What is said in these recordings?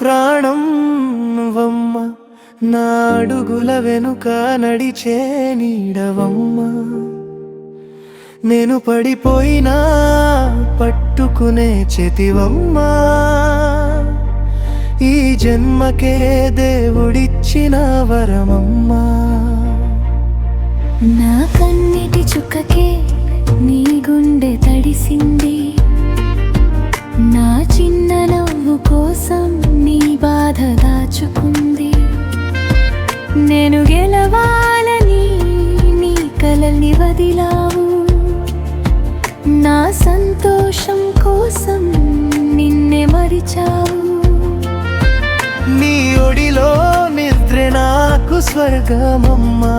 ప్రాణం నువ్వమ్మ, నా అడుగుల వెనుక నడిచే నీడవమ్మ. నేను పడిపోయినా పట్టుకునే చేతివమ్మ, ఈ జన్మకే దేవుడిచ్చిన వరమమ్మా. నా కన్నిటి చుక్కకే నీ గుండె తడిసింది, నా చిన్న నవ్వు కోసం నీ బాధ దాచుకుంది. నేను గెలవాలని నీ కలల్ని వదిలావు, నా సంతోషం కోసం నిన్నే మరిచావు. నీ ఒడిలో నిద్ర నాకు స్వర్గమమ్మా,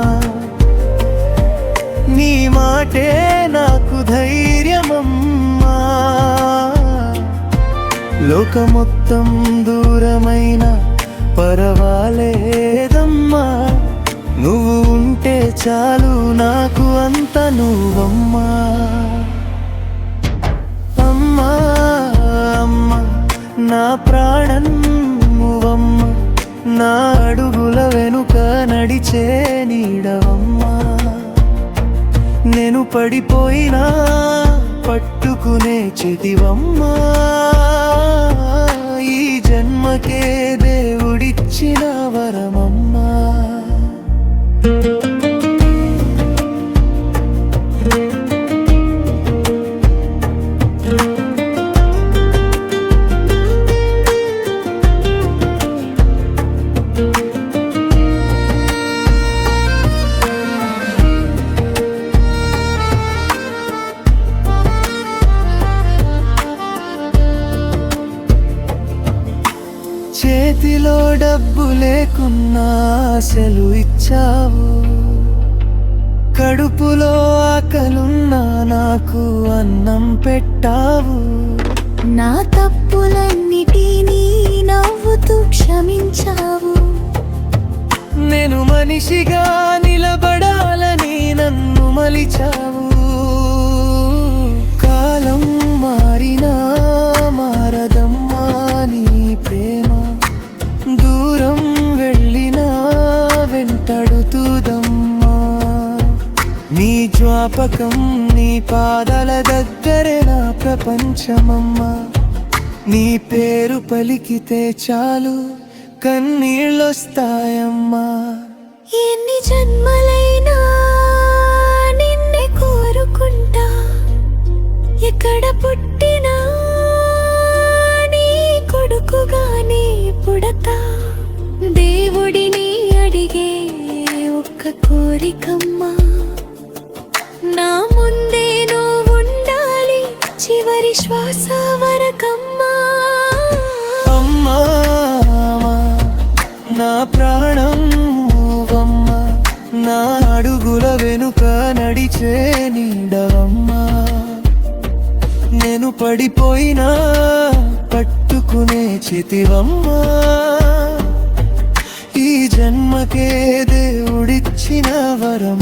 నీ మాటే నాకు ధైర్యమమ్మా. లోకమొత్తం దూరమైన పరవాలేదమ్మా, నువ్వు ఉంటే చాలు నాకు అంత నువ్వమ్మా. అమ్మా అమ్మ, నా ప్రాణం నువ్వమ్మ, నా అడుగుల వెనుక నడిచే నీడవమ్మా. నేను పడిపోయినా పట్టుకునే చేతివమ్మా, ఈ జన్మకే దేవుడిచ్చిన వరమమ్మా. చేతిలో డబ్బు లేకున్నా ఆశలు ఇచ్చావు, కడుపులో ఆకలున్నా నాకు అన్నం పెట్టావు. నా తప్పులన్నిటినీ నవ్వుతూ క్షమించావు, నేను మనిషిగా నిలబడాలని నన్ను మలిచావు. కాలం మారినా మారదమ్మా నీ ప్రేమ, దూరం వెళ్ళినా వెంటాడుతుందమ్మా. నీ జ్ఞాపకం నీ పాదాల దగ్గరే నా ప్రపంచమమ్మా. నీ పేరు పలికితే చాలు కన్నీళ్ళొస్తాయమ్మా. ఎన్ని జన్మలైనా నిన్నే కోరుకుంటా, ఎక్కడ పుట్టినా నీ కొడుకుగానే పుడతా. దేవుడిని అడిగే ఒక్క కోరికమ్మా, నా ముందే నువ్వు ఉండాలి చివరి శ్వాస వరకమ్మా. అమ్మా నా ప్రాణం నువ్వమ్మ, నా అడుగుల వెనుక నడిచే నీడవమ్మా. నేను పడిపోయినా పట్టుకునే చేతివమ్మా, ఈ జన్మకే దేవుడిచ్చిన వరం.